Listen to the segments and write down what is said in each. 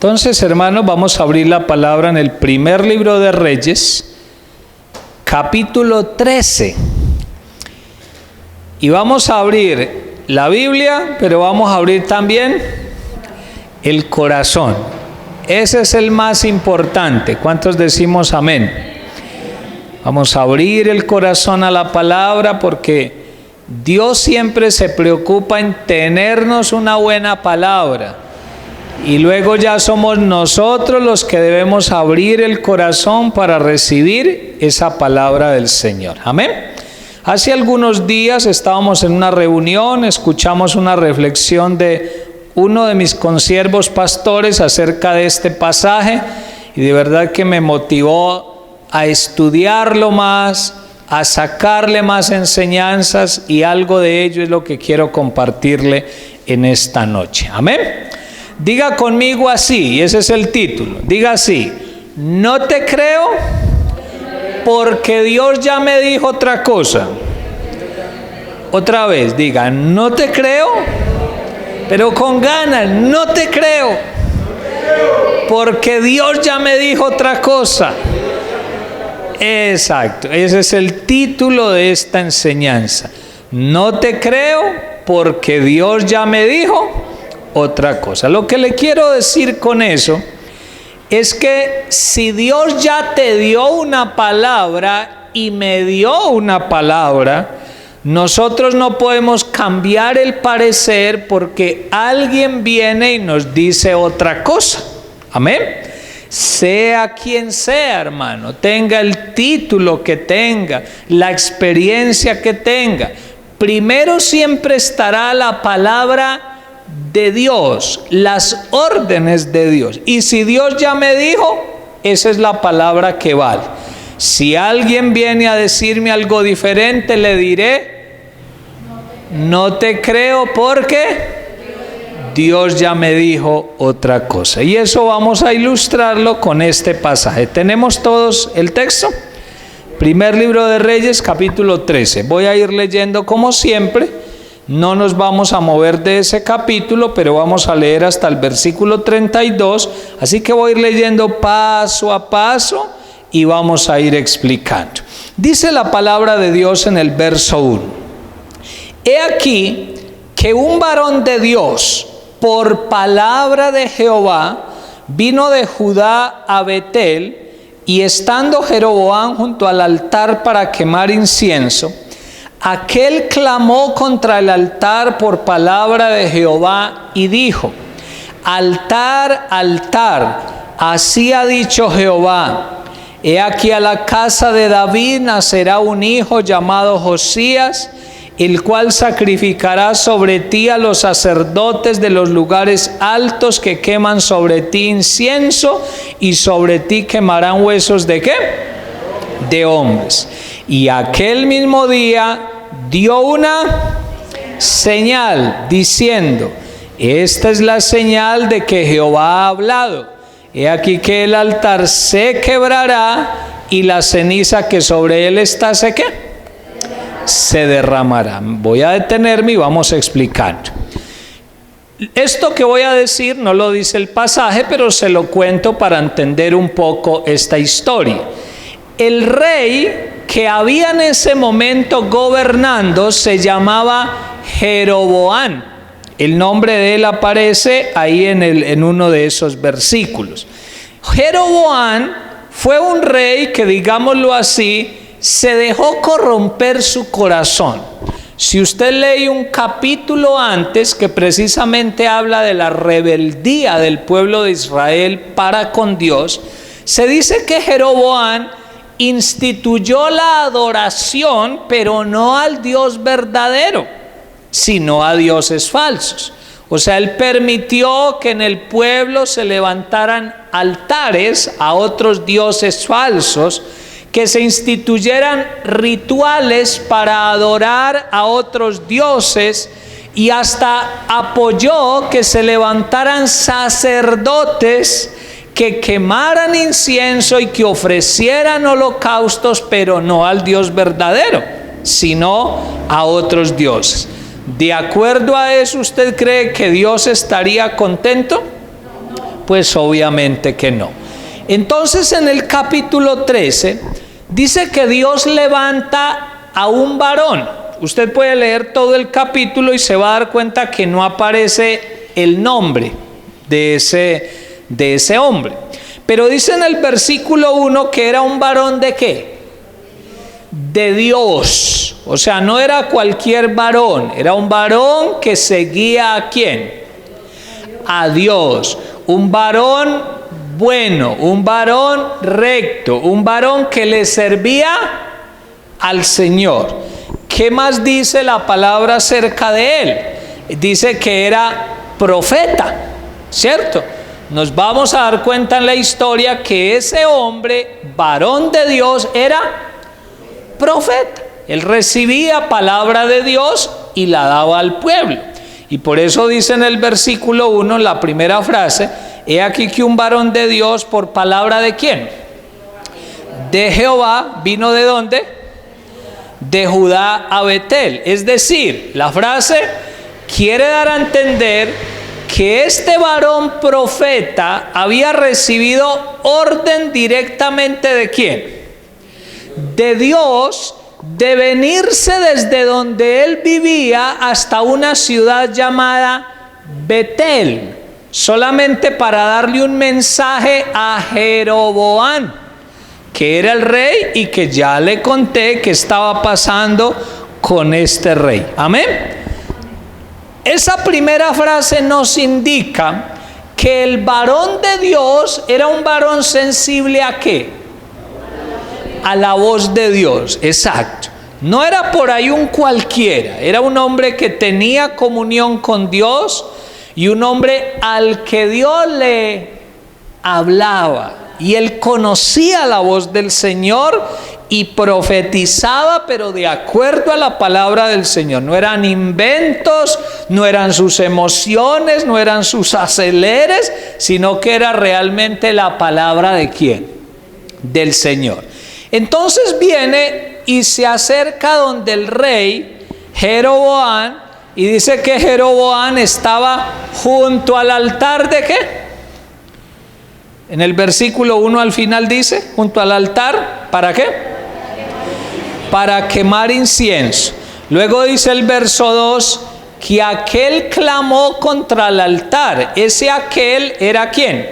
Entonces, hermanos, vamos a abrir la palabra en el primer libro de Reyes, capítulo 13. Y vamos a abrir la Biblia, pero vamos a abrir también el corazón. Ese es el más importante. ¿Cuántos decimos amén? Vamos a abrir el corazón a la palabra porque Dios siempre se preocupa en tenernos una buena palabra. Y luego ya somos nosotros los que debemos abrir el corazón para recibir esa palabra del Señor. Amén. Hace algunos días estábamos en una reunión, escuchamos una reflexión de uno de mis consiervos pastores acerca de este pasaje y de verdad que me motivó a estudiarlo más, a sacarle más enseñanzas, y algo de ello es lo que quiero compartirle en esta noche. Amén. Diga conmigo así, y ese es el título. Diga así: no te creo porque Dios ya me dijo otra cosa. Otra vez, diga: no te creo, pero con ganas. No te creo porque Dios ya me dijo otra cosa. Exacto, ese es el título de esta enseñanza. No te creo porque Dios ya me dijo otra cosa. Lo que le quiero decir con eso es que si Dios ya te dio una palabra y me dio una palabra, nosotros no podemos cambiar el parecer porque alguien viene y nos dice otra cosa. Amén. Sea quien sea, hermano, tenga el título que tenga, la experiencia que tenga, primero siempre estará la palabra de Dios, las órdenes de Dios. Y si Dios ya me dijo, esa es la palabra que vale. Si alguien viene a decirme algo diferente, le diré: no te creo porque Dios ya me dijo otra cosa. Y eso vamos a ilustrarlo con este pasaje. ¿Tenemos todos el texto? Primer libro de Reyes, capítulo 13. Voy a ir leyendo como siempre. No nos vamos a mover de ese capítulo, pero vamos a leer hasta el versículo 32. Así que voy a ir leyendo paso a paso y vamos a ir explicando. Dice la palabra de Dios en el verso 1. He aquí que un varón de Dios, por palabra de Jehová, vino de Judá a Betel, y estando Jeroboam junto al altar para quemar incienso, aquel clamó contra el altar por palabra de Jehová y dijo: altar, altar, así ha dicho Jehová, he aquí a la casa de David nacerá un hijo llamado Josías, el cual sacrificará sobre ti a los sacerdotes de los lugares altos que queman sobre ti incienso, y sobre ti quemarán huesos ¿de qué? De hombres. Y aquel mismo día dio una señal diciendo: esta es la señal de que Jehová ha hablado. He aquí que el altar se quebrará y la ceniza que sobre él está se derramará. Voy a detenerme y vamos explicando. Esto que voy a decir no lo dice el pasaje, pero se lo cuento para entender un poco esta historia. El rey que había en ese momento gobernando se llamaba Jeroboam. El nombre de él aparece ahí en uno de esos versículos. Jeroboam fue un rey que, digámoslo así, se dejó corromper su corazón. Si usted lee un capítulo antes que precisamente habla de la rebeldía del pueblo de Israel para con Dios, se dice que Jeroboam instituyó la adoración, pero no al Dios verdadero, sino a dioses falsos. O sea, él permitió que en el pueblo se levantaran altares a otros dioses falsos, que se instituyeran rituales para adorar a otros dioses, y hasta apoyó que se levantaran sacerdotes que quemaran incienso y que ofrecieran holocaustos, pero no al Dios verdadero, sino a otros dioses. ¿De acuerdo a eso usted cree que Dios estaría contento? Pues obviamente que no. Entonces en el capítulo 13 dice que Dios levanta a un varón. Usted puede leer todo el capítulo y se va a dar cuenta que no aparece el nombre de ese hombre. Pero dice en el versículo 1 que era un varón ¿de qué? De Dios. O sea, no era cualquier varón, era un varón que seguía ¿a quién? A Dios. Un varón bueno, un varón recto, un varón que le servía al Señor. ¿Qué más dice la palabra acerca de él? Dice que era profeta, ¿cierto? Nos vamos a dar cuenta en la historia que ese hombre, varón de Dios, era profeta. Él recibía palabra de Dios y la daba al pueblo. Y por eso dice en el versículo 1, la primera frase: he aquí que un varón de Dios por palabra ¿de quién? De Jehová vino ¿de dónde? De Judá a Betel. Es decir, la frase quiere dar a entender que este varón profeta había recibido orden directamente ¿de quién? De Dios, de venirse desde donde él vivía hasta una ciudad llamada Betel, solamente para darle un mensaje a Jeroboam, que era el rey y que ya le conté que estaba pasando con este rey. Amén. Esa primera frase nos indica que el varón de Dios era un varón sensible ¿a qué? A la voz de Dios, exacto. No era por ahí un cualquiera, era un hombre que tenía comunión con Dios y un hombre al que Dios le hablaba. Y él conocía la voz del Señor y profetizaba, pero de acuerdo a la palabra del Señor. No eran inventos, no eran sus emociones, no eran sus aceleres, sino que era realmente la palabra ¿de quién? Del Señor. Entonces viene y se acerca donde el rey Jeroboam y dice que Jeroboam estaba junto al altar ¿de qué? En el versículo 1 al final dice, junto al altar, ¿para qué? Para quemar incienso. Luego dice el verso 2, que aquel clamó contra el altar. Ese aquel era ¿quién?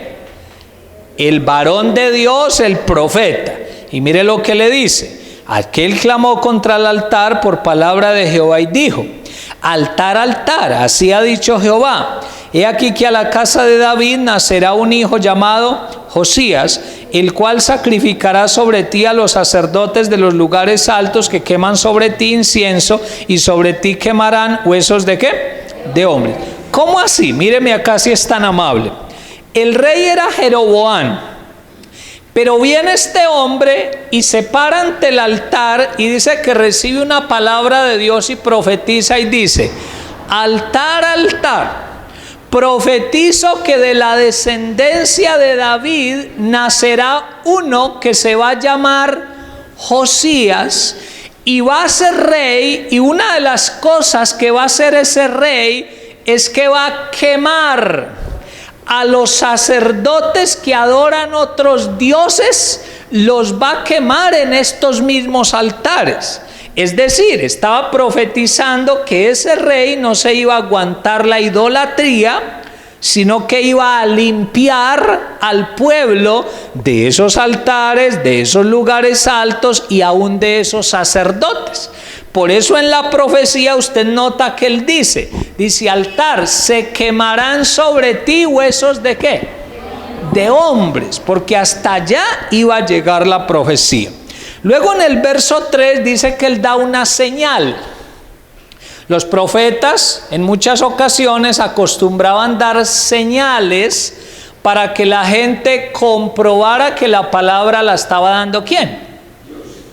El varón de Dios, el profeta. Y mire lo que le dice. Aquel clamó contra el altar por palabra de Jehová y dijo: altar, altar, así ha dicho Jehová. He aquí que a la casa de David nacerá un hijo llamado Josías, el cual sacrificará sobre ti a los sacerdotes de los lugares altos que queman sobre ti incienso, y sobre ti quemarán huesos ¿de qué? De hombres. ¿Cómo así? Míreme acá si es tan amable. El rey era Jeroboam, pero viene este hombre y se para ante el altar y dice que recibe una palabra de Dios y profetiza y dice: altar, altar, profetizo que de la descendencia de David nacerá uno que se va a llamar Josías y va a ser rey, y una de las cosas que va a hacer ese rey es que va a quemar a los sacerdotes que adoran otros dioses, los va a quemar en estos mismos altares. Es decir, estaba profetizando que ese rey no se iba a aguantar la idolatría, sino que iba a limpiar al pueblo de esos altares, de esos lugares altos y aún de esos sacerdotes. Por eso en la profecía usted nota que él dice altar, se quemarán sobre ti huesos ¿de qué? De hombres, porque hasta allá iba a llegar la profecía. Luego en el verso 3 dice que él da una señal. Los profetas en muchas ocasiones acostumbraban dar señales para que la gente comprobara que la palabra la estaba dando ¿quién?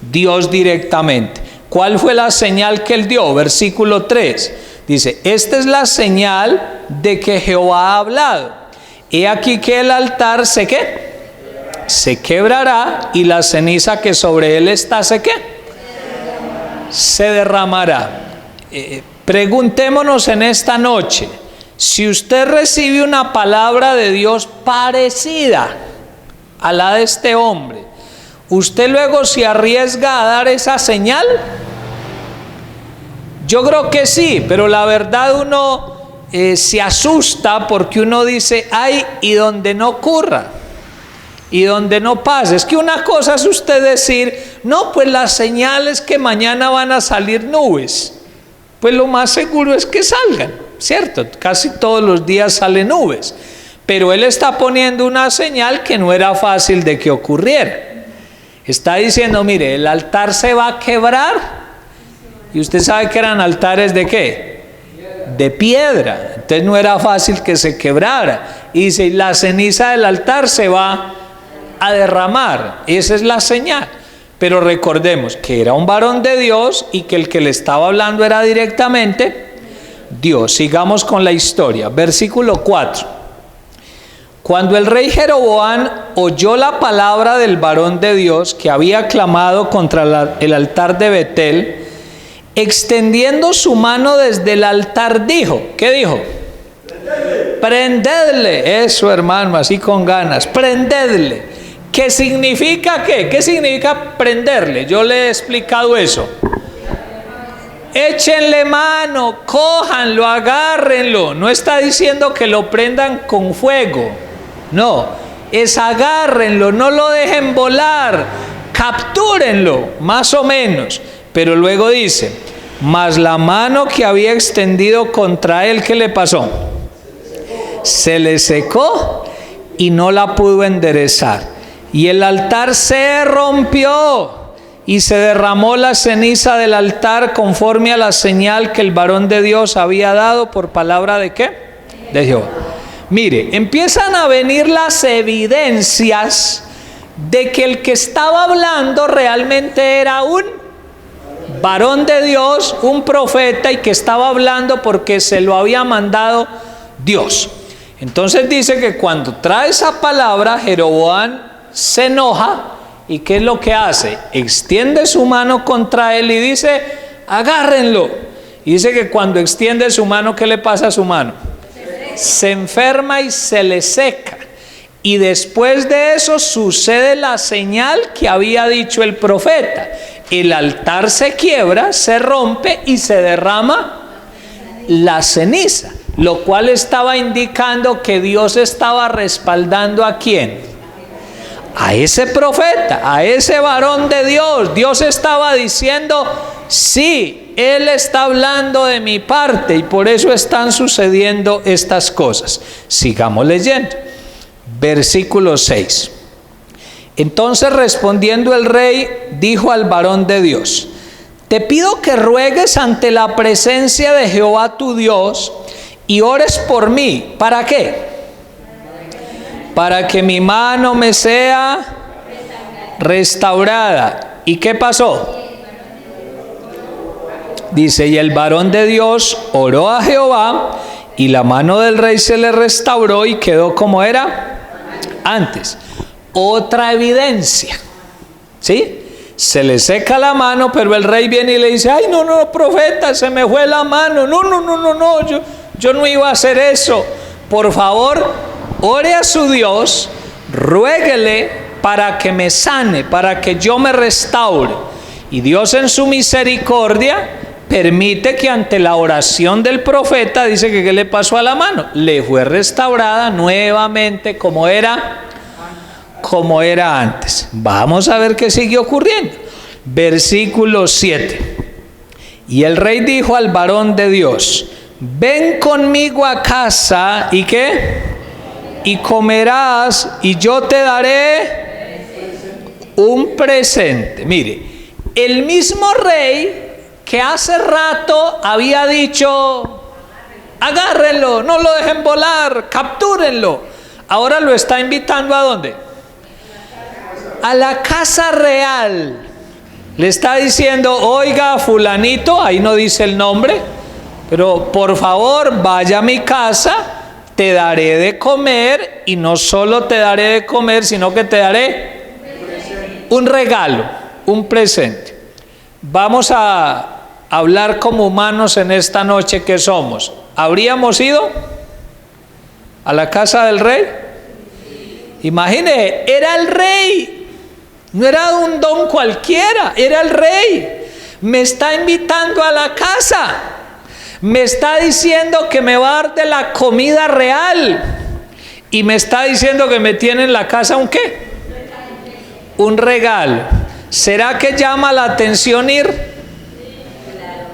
Dios directamente. ¿Cuál fue la señal que él dio? Versículo 3 dice: esta es la señal de que Jehová ha hablado. He aquí que el altar se ¿qué? Se quebrará, y la ceniza que sobre él está ¿se qué? Se derramará. Preguntémonos en esta noche, Si usted recibe una palabra de Dios parecida a la de este hombre, ¿usted luego se arriesga a dar esa señal? Yo creo que sí, pero la verdad uno se asusta porque uno dice, ay, y donde no ocurra, y donde no pase. Es que una cosa es usted decir, no, pues la señal es que mañana van a salir nubes. Pues lo más seguro es que salgan, ¿cierto? Casi todos los días salen nubes. Pero él está poniendo una señal que no era fácil de que ocurriera. Está diciendo, mire, el altar se va a quebrar. Y usted sabe que eran altares de ¿qué? De piedra. Entonces no era fácil que se quebrara. Y dice, la ceniza del altar se va a derramar. Esa es la señal. Pero recordemos que era un varón de Dios y que el que le estaba hablando era directamente Dios. Sigamos con la historia. Versículo 4. Cuando el rey Jeroboam oyó la palabra del varón de Dios que había clamado contra el altar de Betel, extendiendo su mano desde el altar dijo, ¿qué dijo? Prendedle, eso hermano, así con ganas, prendedle. ¿Qué significa qué? ¿Qué significa prenderle? Yo le he explicado eso. Échenle mano, cójanlo, agárrenlo. No está diciendo que lo prendan con fuego, no, es agárrenlo, no lo dejen volar, captúrenlo, más o menos. Pero luego dice, mas la mano que había extendido contra él, ¿qué le pasó? Se le secó y no la pudo enderezar. Y el altar se rompió y se derramó la ceniza del altar conforme a la señal que el varón de Dios había dado por palabra de ¿qué? De Jehová. Mire, empiezan a venir las evidencias de que el que estaba hablando realmente era un varón de Dios, un profeta, y que estaba hablando porque se lo había mandado Dios. Entonces dice que cuando trae esa palabra, Jeroboam se enoja, y ¿qué es lo que hace? Extiende su mano contra él y dice, agárrenlo. Y dice que cuando extiende su mano, ¿qué le pasa a su mano? Se enferma y se le seca. Y después de eso sucede la señal que había dicho el profeta. El altar se quiebra, se rompe y se derrama la ceniza, lo cual estaba indicando que Dios estaba respaldando ¿a quién? A ese profeta, a ese varón de Dios. Dios estaba diciendo, sí, Él está hablando de mi parte y por eso están sucediendo estas cosas. Sigamos leyendo. Versículo 6. Entonces respondiendo el rey, dijo al varón de Dios, te pido que ruegues ante la presencia de Jehová tu Dios y ores por mí. ¿Para qué? Para que mi mano me sea restaurada. ¿Y qué pasó? Dice, y el varón de Dios oró a Jehová y la mano del rey se le restauró y quedó como era antes. Otra evidencia, ¿sí? Se le seca la mano, pero el rey viene y le dice, ay, no, profeta, se me fue la mano. No, yo no iba a hacer eso. Por favor, ore a su Dios, ruéguele para que me sane, para que yo me restaure. Y Dios en su misericordia permite que ante la oración del profeta, dice que ¿qué le pasó a la mano? Le fue restaurada nuevamente como era antes. Vamos a ver qué sigue ocurriendo. Versículo 7. Y el rey dijo al varón de Dios, ven conmigo a casa, ¿y qué? Y comerás, y yo te daré un presente. Mire, el mismo rey que hace rato había dicho, agárrenlo, no lo dejen volar, captúrenlo, ahora lo está invitando ¿a dónde? A la casa real. Le está diciendo, oiga fulanito, ahí no dice el nombre, pero por favor vaya a mi casa, te daré de comer, y no solo te daré de comer, sino que te daré un regalo, un presente. Vamos a hablar como humanos en esta noche que somos. ¿Habríamos ido? a la casa del rey? Imagine, era el rey, no era un don cualquiera, era el rey. Me está invitando a la casa, me está diciendo que me va a dar de la comida real y me está diciendo que me tiene en la casa ¿un qué? Un regalo. ¿Será que llama la atención ir?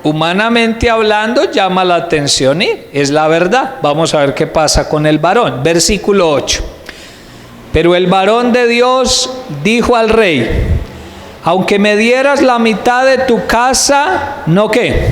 Humanamente hablando, llama la atención ir, es la verdad. Vamos a ver qué pasa con el varón. Versículo 8. Pero el varón de Dios dijo al rey: aunque me dieras la mitad de tu casa, ¿no qué?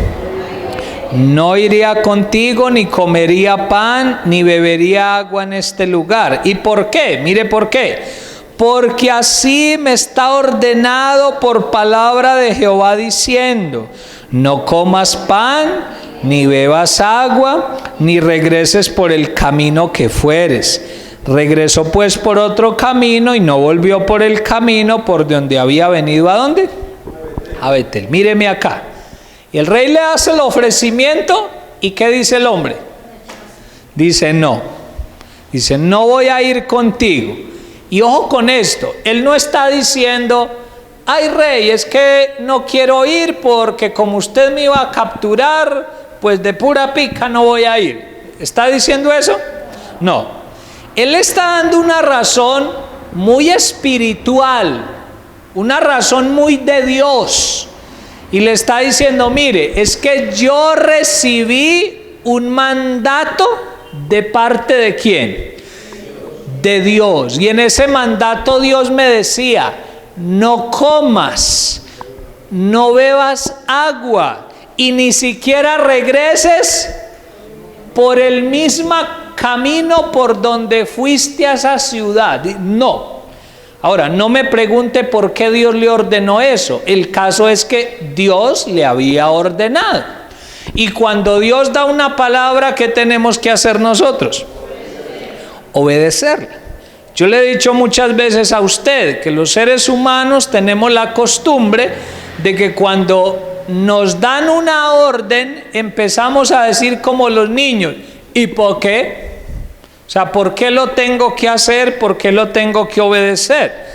No iría contigo, ni comería pan, ni bebería agua en este lugar. ¿Y por qué? Mire por qué. Porque así me está ordenado por palabra de Jehová diciendo: no comas pan, ni bebas agua, ni regreses por el camino que fueres. Regresó pues por otro camino y no volvió por el camino por donde había venido. ¿A dónde? A Betel. Míreme acá. Y el rey le hace el ofrecimiento. ¿Y qué dice el hombre? Dice no. Dice: no voy a ir contigo. Y ojo con esto, él no está diciendo: ay rey, es que no quiero ir porque como usted me iba a capturar, pues de pura pica no voy a ir. ¿Está diciendo eso? No. Él está dando una razón muy espiritual, una razón muy de Dios. Y le está diciendo: mire, es que yo recibí un mandato de parte de ¿quién? De Dios. Y en ese mandato Dios me decía: no comas, no bebas agua y ni siquiera regreses por el mismo camino por donde fuiste a esa ciudad. No. Ahora, no me pregunte por qué Dios le ordenó eso. El caso es que Dios le había ordenado. Y cuando Dios da una palabra, ¿qué tenemos que hacer nosotros? Obedecerla. Yo le he dicho muchas veces a usted que los seres humanos tenemos la costumbre de que cuando nos dan una orden empezamos a decir como los niños: ¿y por qué? O sea, ¿por qué lo tengo que hacer? ¿Por qué lo tengo que obedecer?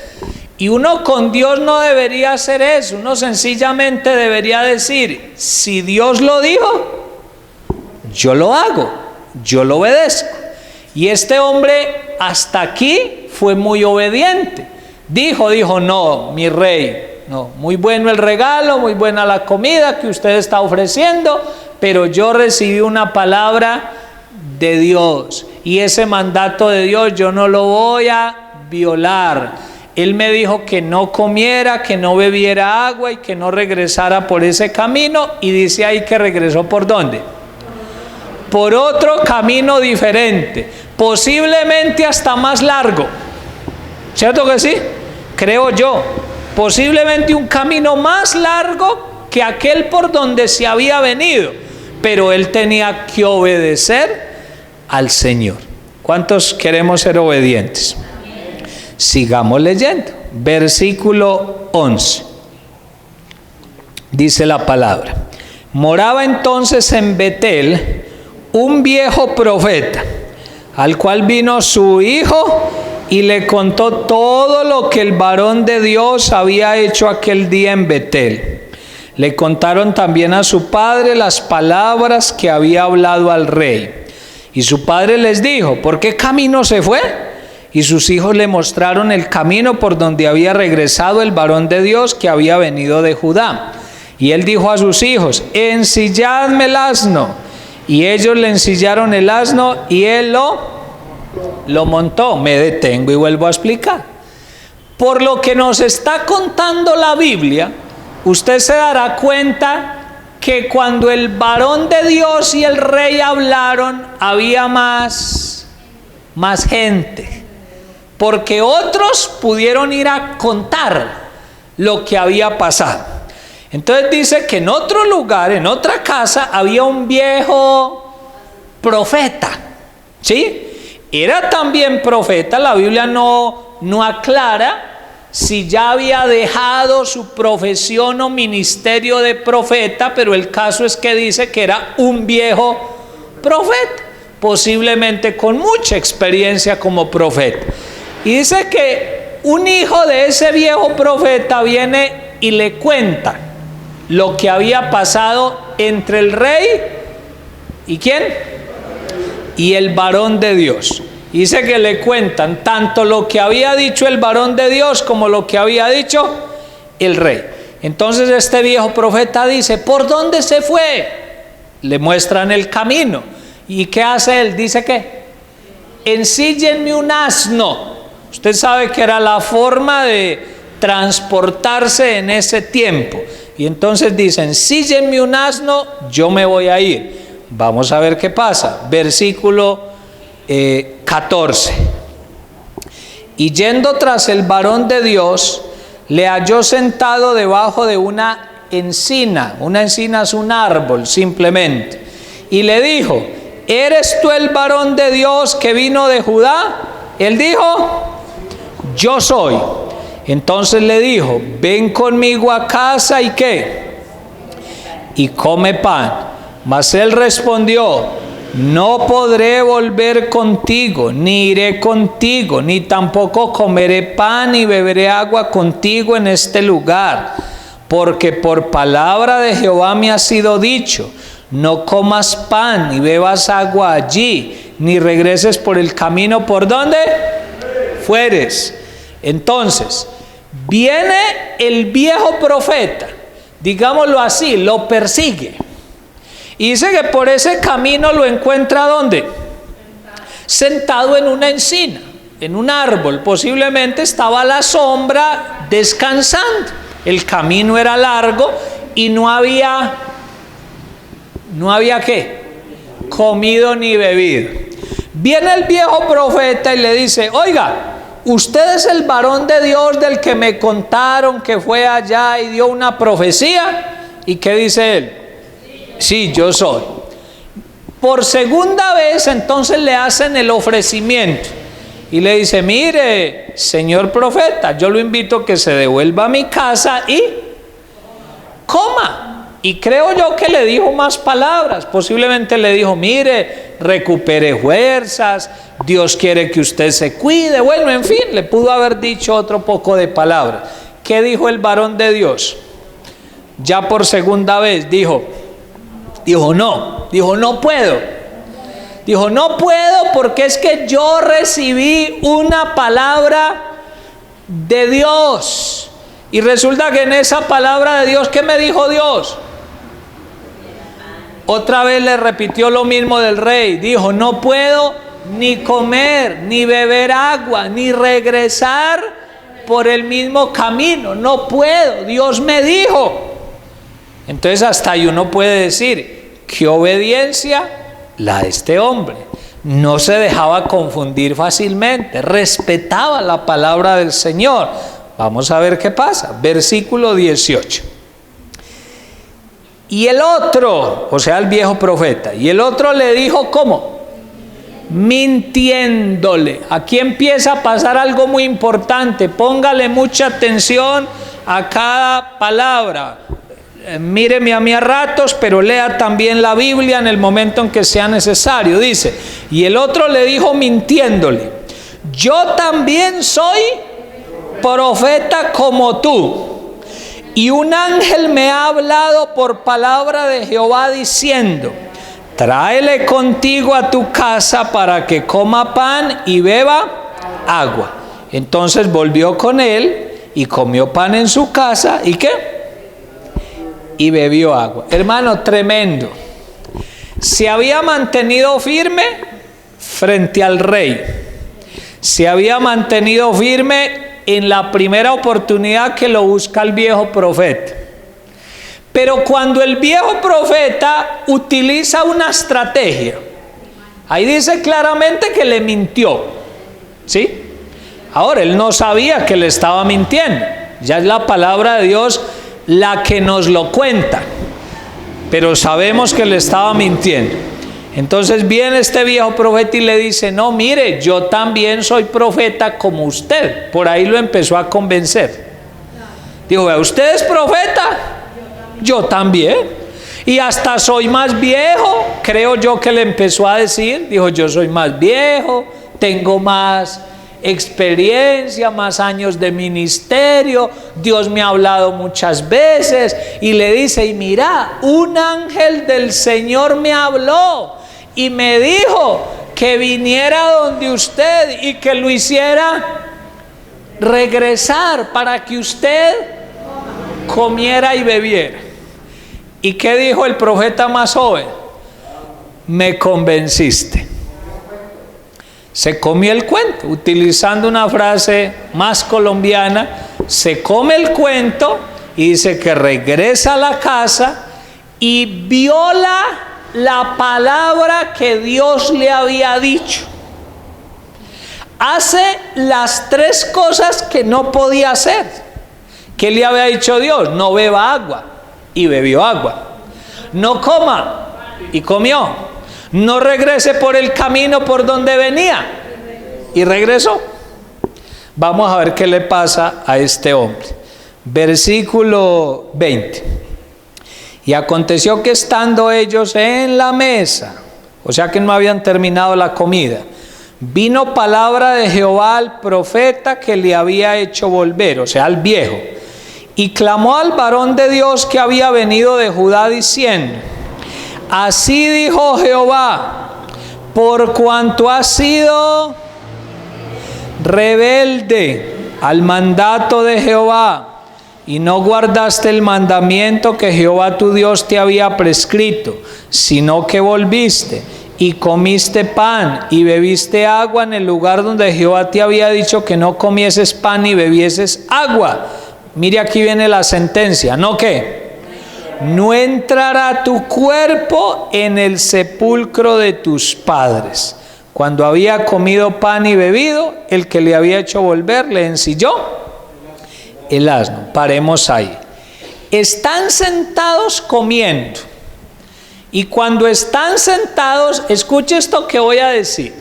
Y uno con Dios no debería hacer eso. Uno sencillamente debería decir: si Dios lo dijo, yo lo hago, yo lo obedezco. Y este hombre hasta aquí fue muy obediente. Dijo: no, mi rey, no, muy bueno el regalo, muy buena la comida que usted está ofreciendo, pero yo recibí una palabra de Dios y ese mandato de Dios yo no lo voy a violar. Él me dijo que no comiera, que no bebiera agua y que no regresara por ese camino, y dice ahí que regresó ¿por dónde? Por otro camino diferente, posiblemente hasta más largo. ¿Cierto que sí? Creo yo. Posiblemente un camino más largo que aquel por donde se había venido. Pero él tenía que obedecer al Señor. ¿Cuántos queremos ser obedientes? Sigamos leyendo. Versículo 11. Dice la palabra: moraba entonces en Betel un viejo profeta, al cual vino su hijo y le contó todo lo que el varón de Dios había hecho aquel día en Betel. Le contaron también a su padre las palabras que había hablado al rey. Y su padre les dijo: ¿por qué camino se fue? Y sus hijos le mostraron el camino por donde había regresado el varón de Dios que había venido de Judá. Y él dijo a sus hijos: ensilladme el asno. Y ellos le ensillaron el asno y él lo montó. Me detengo y vuelvo a explicar. Por lo que nos está contando la Biblia, usted se dará cuenta que cuando el varón de Dios y el rey hablaron, había más gente. Porque otros pudieron ir a contar lo que había pasado. Entonces dice que en otro lugar, en otra casa, había un viejo profeta, ¿sí? Era también profeta. La Biblia no aclara si ya había dejado su profesión o ministerio de profeta, pero el caso es que dice que era un viejo profeta. posiblemente con mucha experiencia como profeta. Y dice que un hijo de ese viejo profeta viene y le cuenta lo que había pasado entre el rey y ¿quién? Y el varón de Dios. Dice que le cuentan tanto lo que había dicho el varón de Dios como lo que había dicho el rey. Entonces este viejo profeta dice: ¿por dónde se fue? Le muestran el camino. ¿Y qué hace él? Dice que ensíllenme un asno. Usted sabe que era la forma de transportarse en ese tiempo. Y entonces dicen: ensíllenme un asno, yo me voy a ir. Vamos a ver qué pasa. Versículo 14. Y yendo tras el varón de Dios, le halló sentado debajo de una encina. Una encina es un árbol simplemente. Y le dijo: ¿eres tú el varón de Dios que vino de Judá? Él dijo: yo soy. Entonces le dijo: ven conmigo a casa y ¿qué? Y come pan. Mas él respondió: no podré volver contigo, ni iré contigo, ni tampoco comeré pan ni beberé agua contigo en este lugar, porque por palabra de Jehová me ha sido dicho: no comas pan ni bebas agua allí, ni regreses por el camino por donde fueres. Entonces viene el viejo profeta, digámoslo así, lo persigue. Y dice que por ese camino lo encuentra ¿dónde? Sentado en una encina, en un árbol. Posiblemente estaba a la sombra descansando. El camino era largo y no había ¿qué? Comido ni bebido. Viene el viejo profeta y le dice: oiga, usted es el varón de Dios del que me contaron que fue allá y dio una profecía. ¿Y qué dice él? Sí, yo soy. Por segunda vez entonces le hacen el ofrecimiento y le dice: mire, señor profeta, yo lo invito a que se devuelva a mi casa y coma. Y creo yo que le dijo más palabras. Posiblemente le dijo: mire, recupere fuerzas, Dios quiere que usted se cuide. Bueno, en fin, le pudo haber dicho otro poco de palabras. ¿Qué dijo el varón de Dios? Ya por segunda vez dijo no puedo. Dijo: no puedo porque es que yo recibí una palabra de Dios. Y resulta que en esa palabra de Dios, ¿qué me dijo Dios? Otra vez le repitió lo mismo del rey. Dijo: no puedo ni comer, ni beber agua, ni regresar por el mismo camino. No puedo, Dios me dijo. Entonces hasta ahí uno puede decir: qué obediencia la de este hombre. No se dejaba confundir fácilmente, respetaba la palabra del Señor. Vamos a ver qué pasa. Versículo 18. Y el otro, o sea el viejo profeta, y el otro le dijo: ¿cómo? Mintiéndole. Aquí empieza a pasar algo muy importante. Póngale mucha atención a cada palabra. Míreme a mí a ratos, pero lea también la Biblia en el momento en que sea necesario. Dice: y el otro le dijo mintiéndole: yo también soy profeta como tú, y un ángel me ha hablado por palabra de Jehová diciendo: tráele contigo a tu casa para que coma pan y beba agua. Entonces volvió con él y comió pan en su casa. ¿Y qué? Y bebió agua. Hermano, tremendo. Se había mantenido firme frente al rey. Se había mantenido firme en la primera oportunidad que lo busca el viejo profeta. Pero cuando el viejo profeta utiliza una estrategia, ahí dice claramente que le mintió. ¿Sí? Ahora, él no sabía que le estaba mintiendo. Ya es la palabra de Dios la que nos lo cuenta, pero sabemos que le estaba mintiendo. Entonces viene este viejo profeta y le dice: no, mire, yo también soy profeta como usted. Por ahí lo empezó a convencer. Dijo: ¿usted es profeta? Yo también. Y hasta soy más viejo, creo yo que le empezó a decir, dijo, yo soy más viejo, tengo más experiencia, más años de ministerio, Dios me ha hablado muchas veces, y le dice, y mira, un ángel del Señor me habló y me dijo que viniera donde usted y que lo hiciera regresar para que usted comiera y bebiera. ¿Y qué dijo el profeta más joven? Me convenciste. Se comió el cuento, utilizando una frase más colombiana, se come el cuento y dice que regresa a la casa y viola la palabra que Dios le había dicho. Hace las 3 cosas que no podía hacer. ¿Qué le había dicho Dios? No beba agua, y bebió agua. No coma, y comió. No regrese por el camino por donde venía, y regresó. Vamos a ver qué le pasa a este hombre. Versículo 20. Y aconteció que estando ellos en la mesa, o sea que no habían terminado la comida, vino palabra de Jehová al profeta que le había hecho volver, o sea, al viejo, y clamó al varón de Dios que había venido de Judá diciendo, así dijo Jehová, por cuanto has sido rebelde al mandato de Jehová y no guardaste el mandamiento que Jehová tu Dios te había prescrito, sino que volviste y comiste pan y bebiste agua en el lugar donde Jehová te había dicho que no comieses pan y bebieses agua. Mire, aquí viene la sentencia, ¿no qué? No entrará tu cuerpo en el sepulcro de tus padres. Cuando había comido pan y bebido, el que le había hecho volver le ensilló el asno. Paremos ahí. Están sentados comiendo. Y cuando están sentados, escuche esto que voy a decir.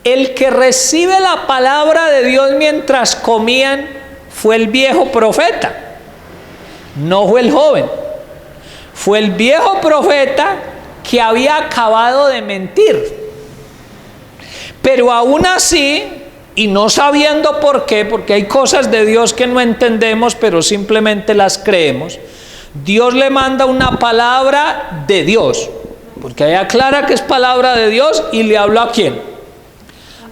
El que recibe la palabra de Dios mientras comían fue el viejo profeta. No fue el joven. Fue el viejo profeta que había acabado de mentir. Pero aún así, y no sabiendo por qué, porque hay cosas de Dios que no entendemos, pero simplemente las creemos, Dios le manda una palabra de Dios, porque ahí aclara que es palabra de Dios, y le habló ¿a quién?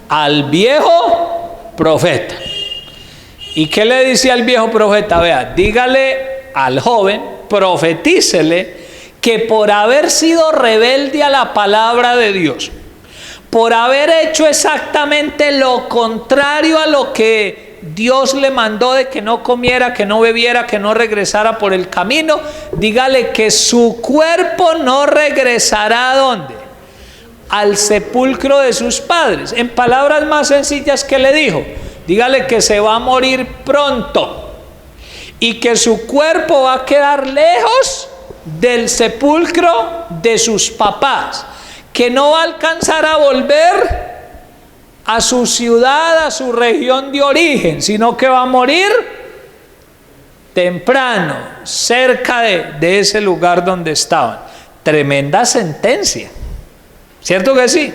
Al viejo profeta. ¿Y qué le dice al viejo profeta? Vea, dígale al joven, profetícele, que por haber sido rebelde a la palabra de Dios, por haber hecho exactamente lo contrario a lo que Dios le mandó de que no comiera, que no bebiera, que no regresara por el camino, dígale que su cuerpo no regresará ¿a dónde? Al sepulcro de sus padres. En palabras más sencillas, ¿qué le dijo? Dígale que se va a morir pronto y que su cuerpo va a quedar lejos del sepulcro de sus papás, que no va a alcanzar a volver a su ciudad, a su región de origen, sino que va a morir temprano, cerca de ese lugar donde estaban. Tremenda sentencia, ¿cierto que sí?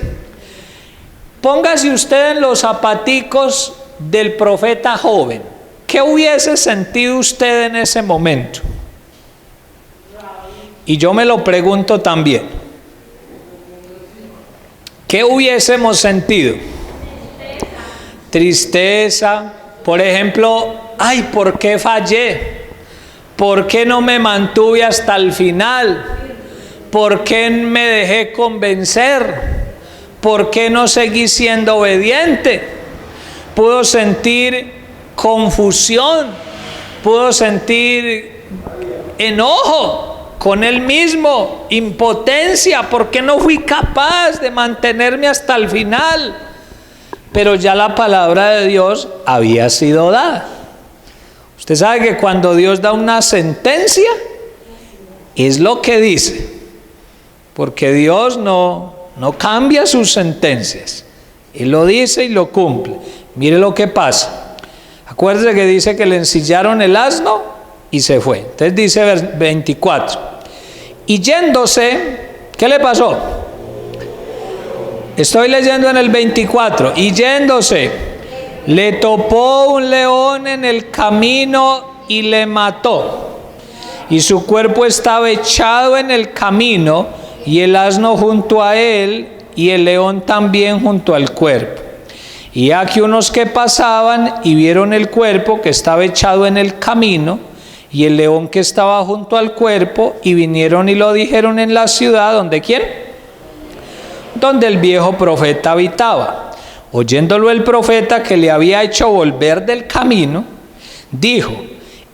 Póngase usted en los zapaticos del profeta joven. ¿Qué hubiese sentido usted en ese momento? Y yo me lo pregunto también. ¿Qué hubiésemos sentido? Tristeza, por ejemplo, ay, ¿por qué fallé? ¿Por qué no me mantuve hasta el final? ¿Por qué me dejé convencer? ¿Por qué no seguí siendo obediente? Puedo sentir confusión, puedo sentir enojo con él mismo, impotencia, porque no fui capaz de mantenerme hasta el final. Pero ya la palabra de Dios había sido dada. Usted sabe que cuando Dios da una sentencia, es lo que dice, porque Dios no cambia sus sentencias. Él lo dice y lo cumple. Mire lo que pasa. Acuérdese que dice que le ensillaron el asno y se fue. Entonces dice 24. Y yéndose, ¿qué le pasó? Estoy leyendo en el 24. Y yéndose, le topó un león en el camino y le mató. Y su cuerpo estaba echado en el camino, y el asno junto a él, y el león también junto al cuerpo. Y aquí unos que pasaban y vieron el cuerpo que estaba echado en el camino, y el león que estaba junto al cuerpo, y vinieron y lo dijeron en la ciudad, ¿donde quién? Donde el viejo profeta habitaba. Oyéndolo el profeta, que le había hecho volver del camino, dijo: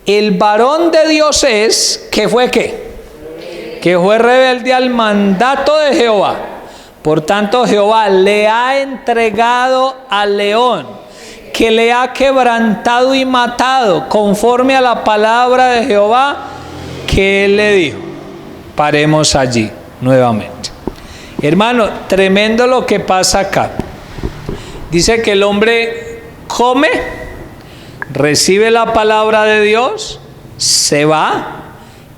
el varón de Dios es, ¿qué fue qué? Que fue rebelde al mandato de Jehová. Por tanto, Jehová le ha entregado al león, que le ha quebrantado y matado, conforme a la palabra de Jehová que él le dijo. Paremos allí nuevamente. Hermano, tremendo lo que pasa acá. Dice que el hombre come, recibe la palabra de Dios, se va,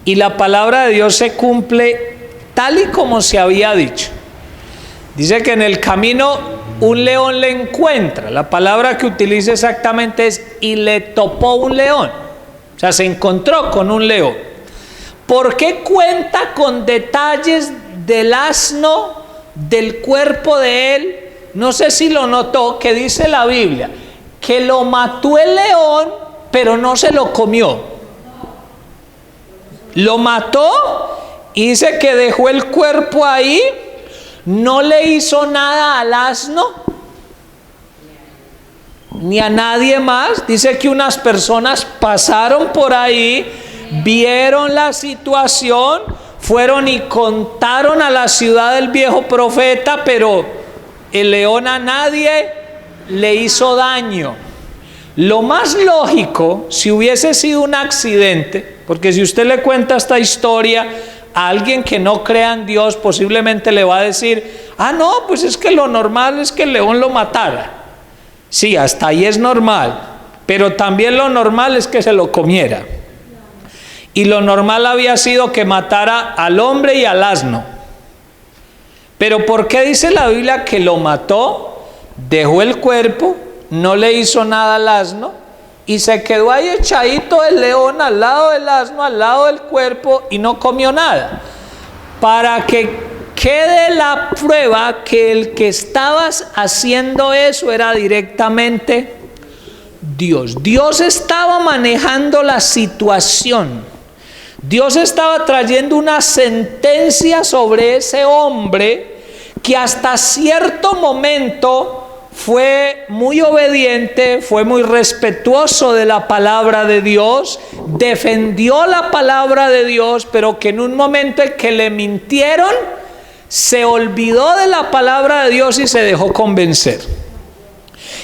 y la palabra de Dios se cumple tal y como se había dicho. Dice que en el camino un león le encuentra. La palabra que utiliza exactamente es: y le topó un león. O sea, se encontró con un león. ¿Por qué cuenta con detalles del asno, del cuerpo de él? No sé si lo notó, que dice la Biblia que lo mató el león, pero no se lo comió. Lo mató y dice que dejó el cuerpo ahí. No le hizo nada al asno ni a nadie más. Dice que unas personas pasaron por ahí, vieron la situación, fueron y contaron a la ciudad del viejo profeta, pero el león a nadie le hizo daño. Lo más lógico, si hubiese sido un accidente, porque si usted le cuenta esta historia a alguien que no crea en Dios, posiblemente le va a decir: ah, no, pues es que lo normal es que el león lo matara. Sí, hasta ahí es normal, pero también lo normal es que se lo comiera. Y lo normal había sido que matara al hombre y al asno. Pero ¿por qué dice la Biblia que lo mató? Dejó el cuerpo, no le hizo nada al asno, y se quedó ahí echadito el león al lado del asno, al lado del cuerpo, y no comió nada. Para que quede la prueba que el que estabas haciendo eso era directamente Dios. Dios estaba manejando la situación. Dios estaba trayendo una sentencia sobre ese hombre que hasta cierto momento fue muy obediente, fue muy respetuoso de la palabra de Dios, defendió la palabra de Dios, pero que en un momento en que le mintieron, se olvidó de la palabra de Dios y se dejó convencer.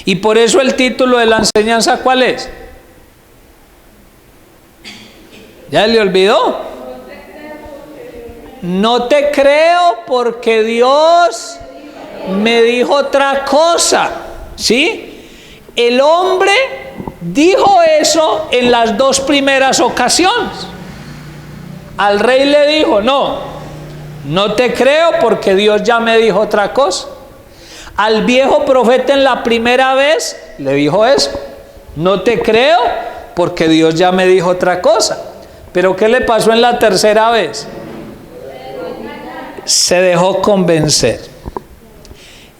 Y por eso el título de la enseñanza, ¿cuál es? ¿Ya le olvidó? No te creo porque Dios me dijo otra cosa. ¿Sí? El hombre dijo eso en las dos primeras ocasiones. Al rey le dijo: no te creo porque Dios ya me dijo otra cosa. Al viejo profeta en la primera vez le dijo eso: no te creo porque Dios ya me dijo otra cosa. Pero ¿qué le pasó en la tercera vez? Se dejó convencer.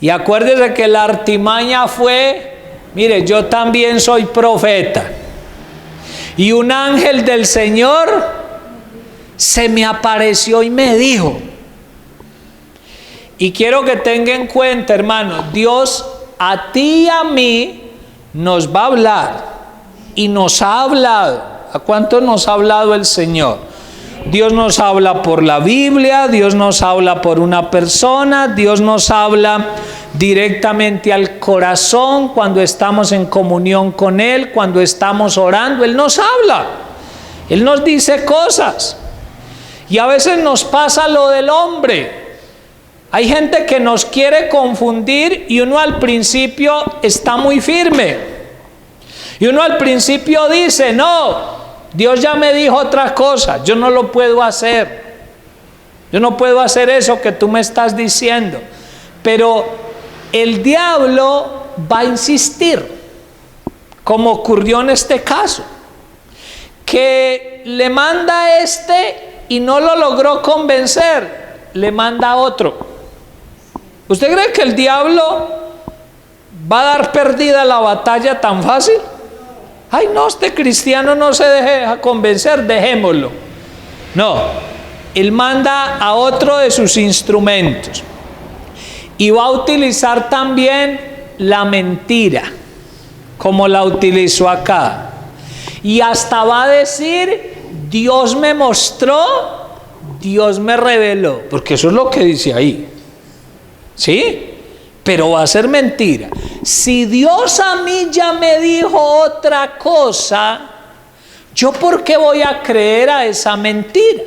Y acuérdese que la artimaña fue: mire, yo también soy profeta, y un ángel del Señor se me apareció y me dijo. Y quiero que tenga en cuenta, hermano, Dios a ti y a mí nos va a hablar, y nos ha hablado. ¿A cuánto nos ha hablado el Señor? Dios nos habla por la Biblia, Dios nos habla por una persona, Dios nos habla directamente al corazón cuando estamos en comunión con Él, cuando estamos orando. Él nos habla, Él nos dice cosas. Y a veces nos pasa lo del hombre. Hay gente que nos quiere confundir, y uno al principio está muy firme. Y uno al principio dice: no, Dios ya me dijo otra cosa, yo no lo puedo hacer. Yo no puedo hacer eso que tú me estás diciendo. Pero el diablo va a insistir, como ocurrió en este caso, que le manda a este y no lo logró convencer, le manda a otro. ¿Usted cree que el diablo va a dar perdida la batalla tan fácil? Ay, no, este cristiano no se deja convencer, dejémoslo. No, él manda a otro de sus instrumentos y va a utilizar también la mentira, como la utilizó acá. Y hasta va a decir, Dios me mostró, Dios me reveló, porque eso es lo que dice ahí. ¿Sí? Pero va a ser mentira. Si Dios a mí ya me dijo otra cosa, ¿yo por qué voy a creer a esa mentira?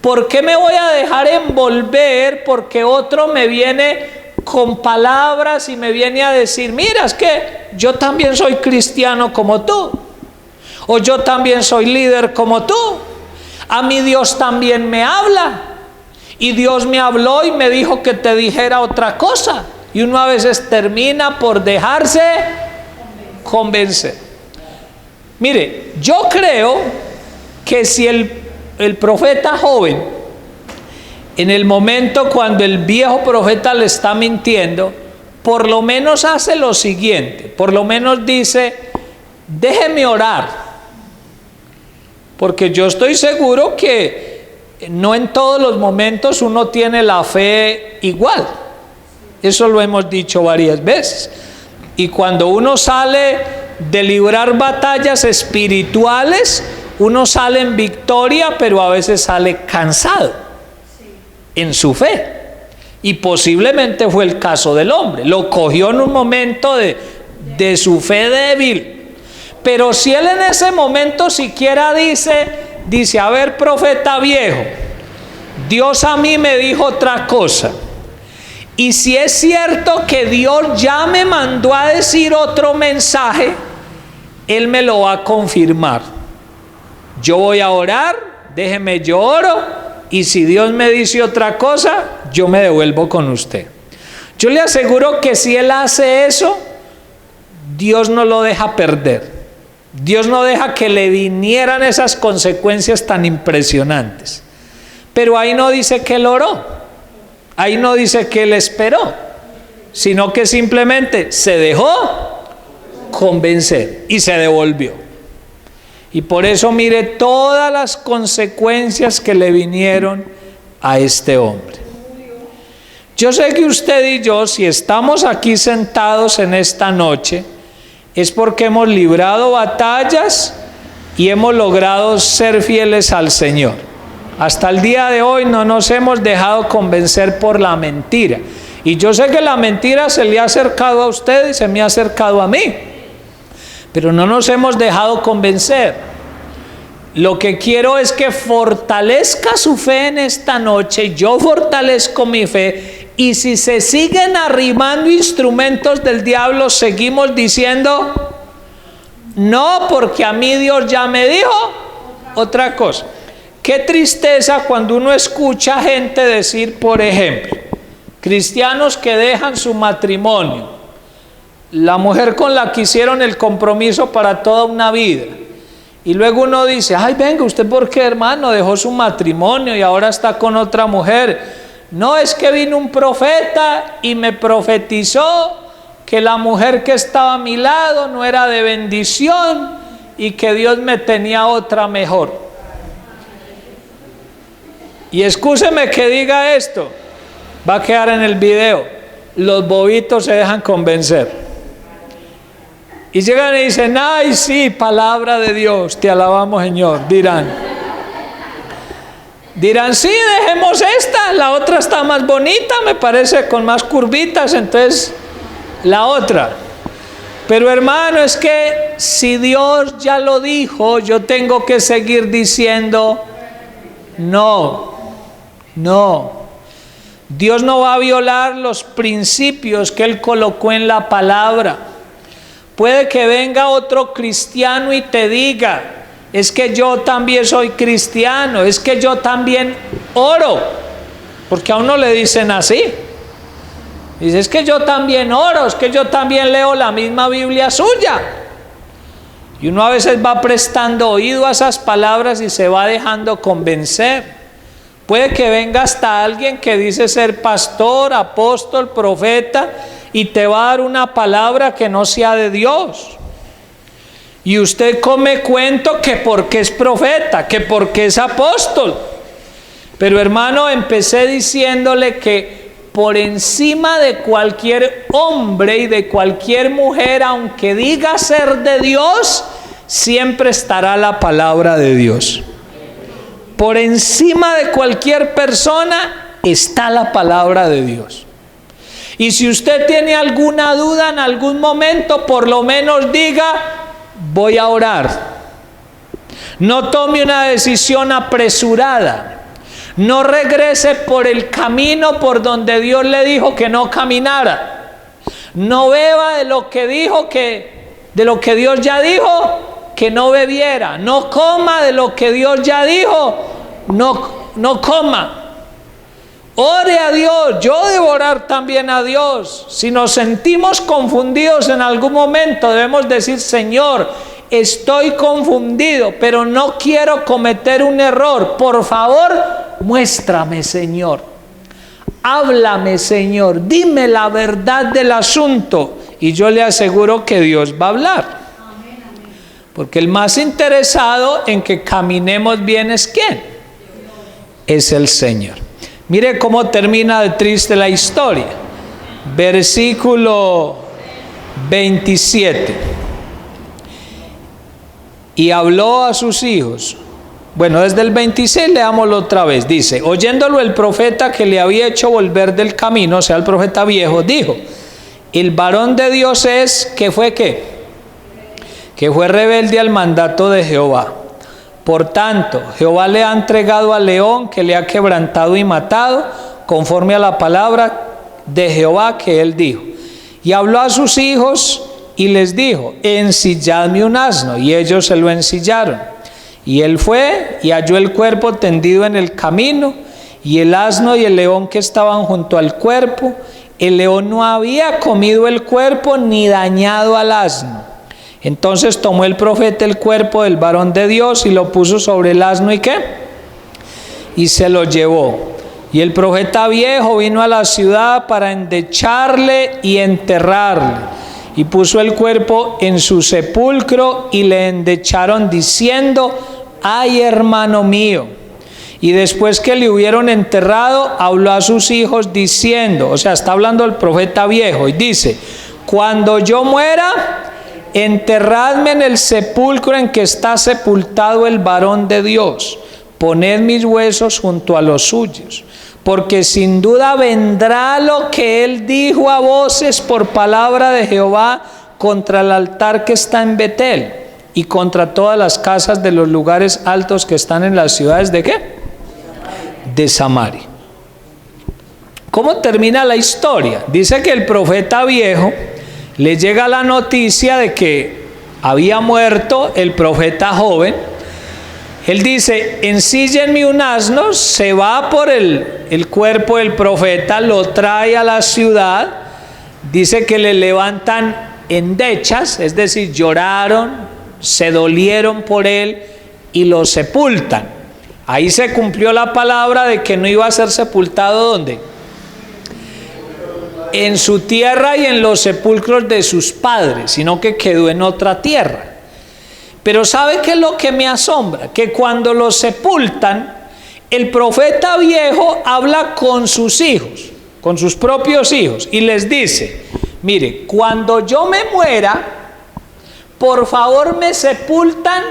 ¿Por qué me voy a dejar envolver porque otro me viene con palabras y me viene a decir, mira, es que yo también soy cristiano como tú, o yo también soy líder como tú, a mí Dios también me habla, y Dios me habló y me dijo que te dijera otra cosa, y uno a veces termina por dejarse convencer. Mire, yo creo que si el profeta joven, en el momento cuando el viejo profeta le está mintiendo, por lo menos hace lo siguiente, por lo menos dice, déjeme orar, porque yo estoy seguro que no en todos los momentos uno tiene la fe igual, eso lo hemos dicho varias veces, y cuando uno sale de librar batallas espirituales, uno sale en victoria, pero a veces sale cansado en su fe, y posiblemente fue el caso del hombre, lo cogió en un momento de su fe débil, pero si él en ese momento siquiera dice, a ver, profeta viejo, Dios a mí me dijo otra cosa, y si es cierto que Dios ya me mandó a decir otro mensaje, Él me lo va a confirmar. Yo voy a orar, déjeme yo oro, y si Dios me dice otra cosa, yo me devuelvo con usted. Yo le aseguro que si Él hace eso, Dios no lo deja perder. Dios no deja que le vinieran esas consecuencias tan impresionantes. Pero ahí no dice que Él oró, ahí no dice que Él esperó, sino que simplemente se dejó convencer y se devolvió. Y por eso mire todas las consecuencias que le vinieron a este hombre. Yo sé que usted y yo, si estamos aquí sentados en esta noche, es porque hemos librado batallas y hemos logrado ser fieles al Señor. Hasta el día de hoy no nos hemos dejado convencer por la mentira. Y yo sé que la mentira se le ha acercado a usted y se me ha acercado a mí. Pero no nos hemos dejado convencer. Lo que quiero es que fortalezca su fe en esta noche. Yo fortalezco mi fe. Y si se siguen arrimando instrumentos del diablo, seguimos diciendo, no, porque a mí Dios ya me dijo otra cosa. Qué tristeza cuando uno escucha gente decir, por ejemplo, cristianos que dejan su matrimonio, la mujer con la que hicieron el compromiso para toda una vida, y luego uno dice, ay, venga, ¿usted por qué, hermano, dejó su matrimonio y ahora está con otra mujer? No, es que vino un profeta y me profetizó que la mujer que estaba a mi lado no era de bendición y que Dios me tenía otra mejor. Y excúseme que diga esto, va a quedar en el video, los bobitos se dejan convencer. Y llegan y dicen, ay sí, palabra de Dios, te alabamos Señor, dirán, sí, dejemos esta, la otra está más bonita, me parece, con más curvitas, entonces la otra. Pero hermano, es que si Dios ya lo dijo, yo tengo que seguir diciendo, no. Dios no va a violar los principios que Él colocó en la palabra. Puede que venga otro cristiano y te diga, es que yo también soy cristiano, es que yo también oro. porque a uno le dicen así. Dice, es que yo también oro, es que yo también leo la misma Biblia suya. Y uno a veces va prestando oído a esas palabras y se va dejando convencer. Puede que venga hasta alguien que dice ser pastor, apóstol, profeta, y te va a dar una palabra que no sea de Dios. Y usted come cuento que porque es profeta, que porque es apóstol. Pero hermano, empecé diciéndole que por encima de cualquier hombre y de cualquier mujer, aunque diga ser de Dios, siempre estará la palabra de Dios. Por encima de cualquier persona está la palabra de Dios. Y si usted tiene alguna duda en algún momento, por lo menos diga, voy a orar. No tome una decisión apresurada. No regrese por el camino por donde Dios le dijo que no caminara. No beba de lo que Dios ya dijo que no bebiera. No coma de lo que Dios ya dijo, no coma. Ore a Dios. Yo debo orar también a Dios. Si nos sentimos confundidos en algún momento, debemos decir, Señor, estoy confundido, pero no quiero cometer un error. Por favor, muéstrame, Señor. Háblame, Señor. Dime la verdad del asunto. Y yo le aseguro que Dios va a hablar. Porque el más interesado en que caminemos bien es ¿quién? Es el Señor. Mire cómo termina de triste la historia. Versículo 27. Y habló a sus hijos. Bueno, desde el 26 leámoslo otra vez. Dice, oyéndolo el profeta que le había hecho volver del camino, o sea, el profeta viejo, dijo, el varón de Dios es, ¿qué fue qué? Que fue rebelde al mandato de Jehová. Por tanto, Jehová le ha entregado al león que le ha quebrantado y matado, conforme a la palabra de Jehová que él dijo. Y habló a sus hijos y les dijo, ensilladme un asno, y ellos se lo ensillaron. Y él fue y halló el cuerpo tendido en el camino, y el asno y el león que estaban junto al cuerpo. El león no había comido el cuerpo ni dañado al asno. Entonces tomó el profeta el cuerpo del varón de Dios y lo puso sobre el asno y ¿qué? Y se lo llevó. Y el profeta viejo vino a la ciudad para endecharle y enterrarle. Y puso el cuerpo en su sepulcro y le endecharon diciendo, ay hermano mío. Y después que le hubieron enterrado, habló a sus hijos diciendo, o sea, está hablando el profeta viejo y dice, cuando yo muera, enterradme en el sepulcro en que está sepultado el varón de Dios. Poned mis huesos junto a los suyos. Porque sin duda vendrá lo que él dijo a voces por palabra de Jehová contra el altar que está en Betel y contra todas las casas de los lugares altos que están en las ciudades de ¿qué? De Samaria. ¿Cómo termina la historia? Dice que el profeta viejo le llega la noticia de que había muerto el profeta joven. Él dice, ensíllenme un asno, se va por el cuerpo del profeta, lo trae a la ciudad, dice que le levantan endechas, es decir, lloraron, se dolieron por él y lo sepultan. Ahí se cumplió la palabra de que no iba a ser sepultado ¿dónde? En su tierra y en los sepulcros de sus padres, sino que quedó en otra tierra. Pero ¿sabe qué es lo que me asombra? Que cuando lo sepultan, el profeta viejo habla con sus hijos, con sus propios hijos, y les dice, mire, cuando yo me muera, por favor me sepultan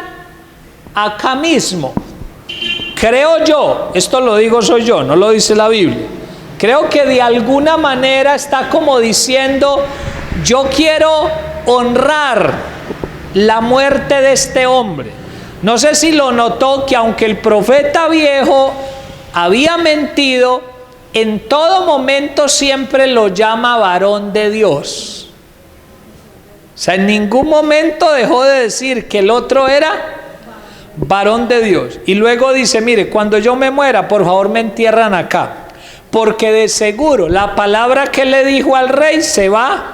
acá mismo. Creo yo, esto lo digo soy yo, no lo dice la Biblia. Creo que de alguna manera está como diciendo, yo quiero honrar la muerte de este hombre. No sé si lo notó que aunque el profeta viejo había mentido, en todo momento siempre lo llama varón de Dios. O sea, en ningún momento dejó de decir que el otro era varón de Dios. Y luego dice, mire, cuando yo me muera, por favor me entierran acá. porque de seguro la palabra que le dijo al rey se va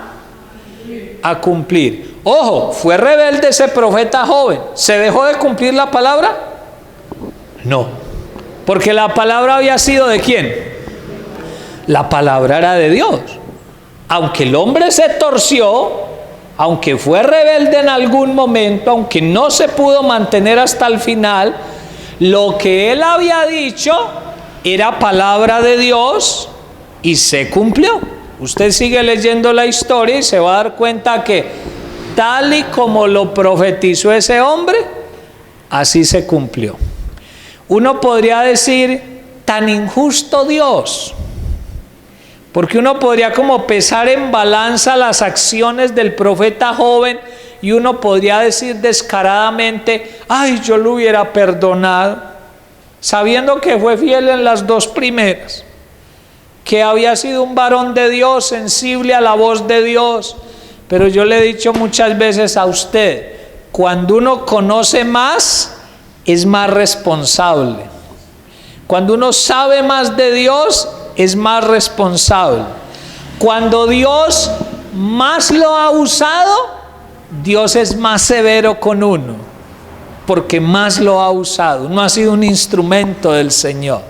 a cumplir. Ojo, ¿fue rebelde ese profeta joven? ¿Se dejó de cumplir la palabra? No, porque la palabra había sido ¿de quién? La palabra era de Dios. Aunque el hombre se torció, aunque fue rebelde en algún momento, aunque no se pudo mantener hasta el final, lo que él había dicho era palabra de Dios y se cumplió. Usted sigue leyendo la historia y se va a dar cuenta que tal y como lo profetizó ese hombre, así se cumplió. Uno podría decir, tan injusto Dios, porque uno podría como pesar en balanza las acciones del profeta joven y uno podría decir descaradamente, ay, yo lo hubiera perdonado, sabiendo que fue fiel en las dos primeras, que había sido un varón de Dios, sensible a la voz de Dios. Pero yo le he dicho muchas veces a usted, cuando uno conoce más, es más responsable. Cuando uno sabe más de Dios, es más responsable. Cuando Dios más lo ha usado, Dios es más severo con uno, porque más lo ha usado. Uno ha sido un instrumento del Señor.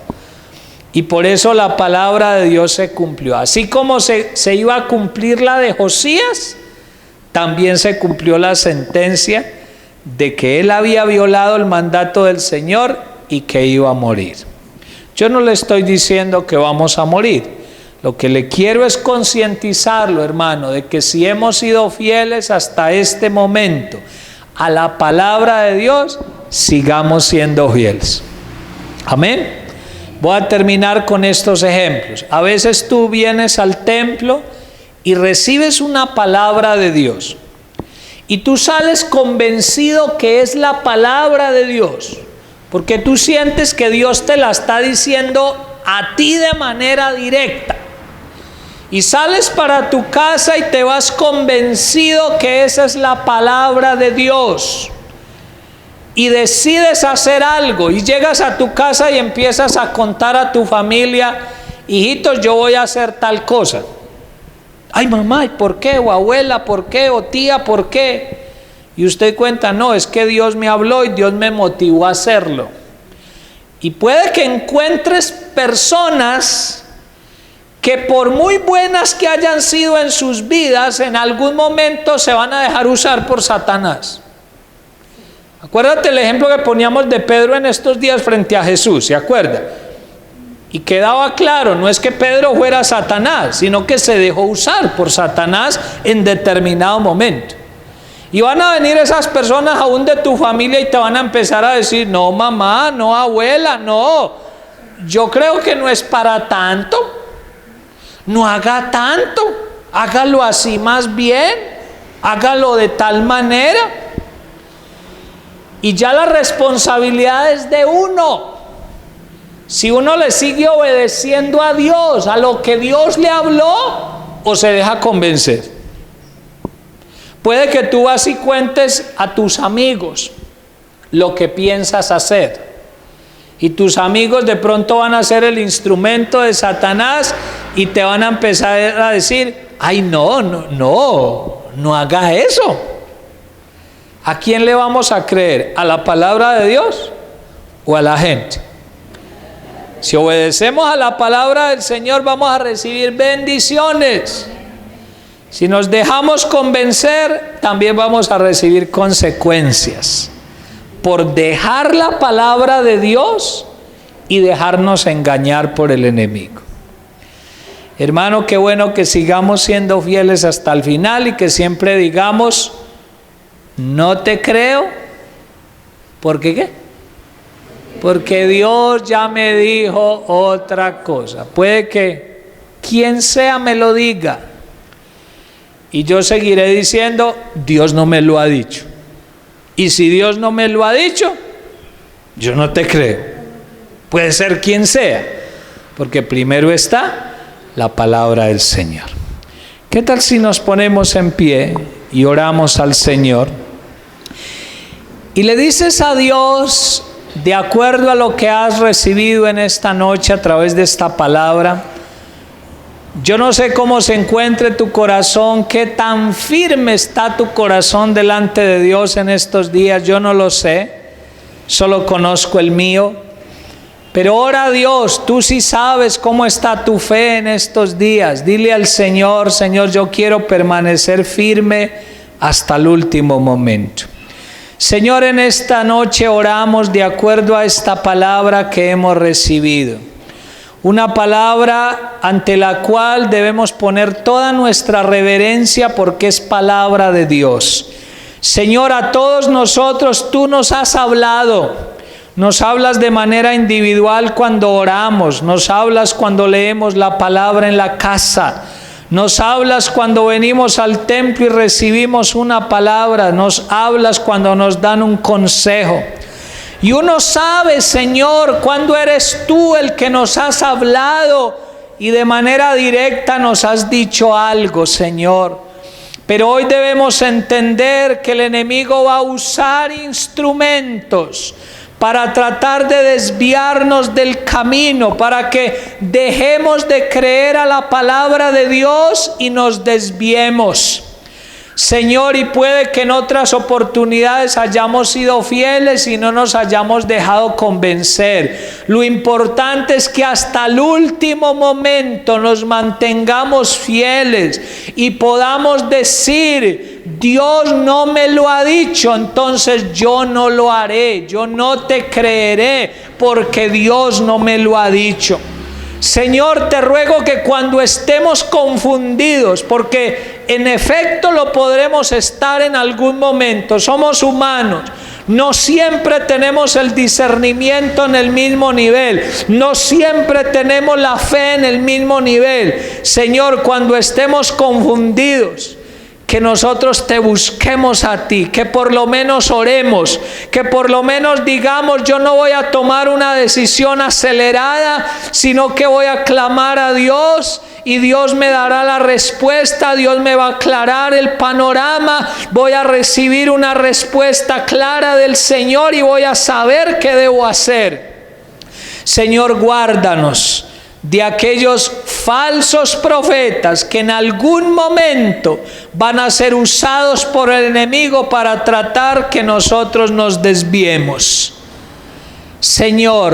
Y por eso la palabra de Dios se cumplió. Así como se iba a cumplir la de Josías, también se cumplió la sentencia de que él había violado el mandato del Señor y que iba a morir. Yo no le estoy diciendo que vamos a morir. Lo que le quiero es concientizarlo, hermano, de que si hemos sido fieles hasta este momento a la palabra de Dios, sigamos siendo fieles. Amén. Voy a terminar con estos ejemplos. A veces tú vienes al templo y recibes una palabra de Dios y tú sales convencido que es la palabra de Dios, porque tú sientes que Dios te la está diciendo a ti de manera directa, y sales para tu casa y te vas convencido que esa es la palabra de Dios, y decides hacer algo y llegas a tu casa y empiezas a contar a tu familia, hijitos, yo voy a hacer tal cosa. Ay, mamá, ¿y por qué? O abuela, ¿por qué? O tía, ¿por qué? Y usted cuenta, no, es que Dios me habló y Dios me motivó a hacerlo. Y puede que encuentres personas que por muy buenas que hayan sido en sus vidas, en algún momento se van a dejar usar por Satanás. Acuérdate el ejemplo que poníamos de Pedro en estos días frente a Jesús, ¿se acuerda? Y quedaba claro, no es que Pedro fuera Satanás, sino que se dejó usar por Satanás en determinado momento. Y van a venir esas personas aún de tu familia y te van a empezar a decir, no mamá, no abuela, no, yo creo que no es para tanto, no haga tanto, hágalo así más bien, hágalo de tal manera. Y ya la responsabilidad es de uno. Si uno le sigue obedeciendo a Dios, a lo que Dios le habló, o se deja convencer. Puede que tú vas y cuentes a tus amigos lo que piensas hacer, y tus amigos de pronto van a ser el instrumento de Satanás y te van a empezar a decir, ay no haga eso. ¿A quién le vamos a creer? ¿A la palabra de Dios o a la gente? Si obedecemos a la palabra del Señor, vamos a recibir bendiciones. Si nos dejamos convencer, también vamos a recibir consecuencias por dejar la palabra de Dios y dejarnos engañar por el enemigo. Hermano, qué bueno que sigamos siendo fieles hasta el final y que siempre digamos, no te creo, ¿por qué? Porque Dios ya me dijo otra cosa. Puede que quien sea me lo diga y yo seguiré diciendo, Dios no me lo ha dicho. Y si Dios no me lo ha dicho, yo no te creo. Puede ser quien sea, porque primero está la palabra del Señor. ¿Qué tal si nos ponemos en pie y oramos al Señor? Y le dices a Dios, de acuerdo a lo que has recibido en esta noche a través de esta palabra, Yo no sé cómo se encuentre tu corazón, qué tan firme está tu corazón delante de Dios en estos días. Yo no lo sé, solo conozco el mío. Pero ora a Dios, tú sí sabes cómo está tu fe en estos días. Dile al Señor: Señor, yo quiero permanecer firme hasta el último momento. Señor, en esta noche oramos de acuerdo a esta palabra que hemos recibido. Una palabra ante la cual debemos poner toda nuestra reverencia porque es palabra de Dios. Señor, a todos nosotros tú nos has hablado. Nos hablas de manera individual cuando oramos. Nos hablas cuando leemos la palabra en la casa. Nos hablas cuando venimos al templo y recibimos una palabra. Nos hablas cuando nos dan un consejo. Y uno sabe, Señor, cuando eres tú el que nos has hablado y de manera directa nos has dicho algo, Señor. Pero hoy debemos entender que el enemigo va a usar instrumentos para tratar de desviarnos del camino, para que dejemos de creer a la palabra de Dios y nos desviemos. Señor, y puede que en otras oportunidades hayamos sido fieles y no nos hayamos dejado convencer. Lo importante es que hasta el último momento nos mantengamos fieles y podamos decir: Dios no me lo ha dicho, entonces yo no lo haré, yo no te creeré porque Dios no me lo ha dicho. Señor, te ruego que cuando estemos confundidos, porque en efecto lo podremos estar en algún momento, somos humanos, no siempre tenemos el discernimiento en el mismo nivel, no siempre tenemos la fe en el mismo nivel. Señor, cuando estemos confundidos, que nosotros te busquemos a ti, que por lo menos oremos, que por lo menos digamos: yo no voy a tomar una decisión acelerada, sino que voy a clamar a Dios y Dios me dará la respuesta, Dios me va a aclarar el panorama, voy a recibir una respuesta clara del Señor y voy a saber qué debo hacer. Señor, guárdanos de aquellos falsos profetas que en algún momento van a ser usados por el enemigo para tratar que nosotros nos desviemos. Señor,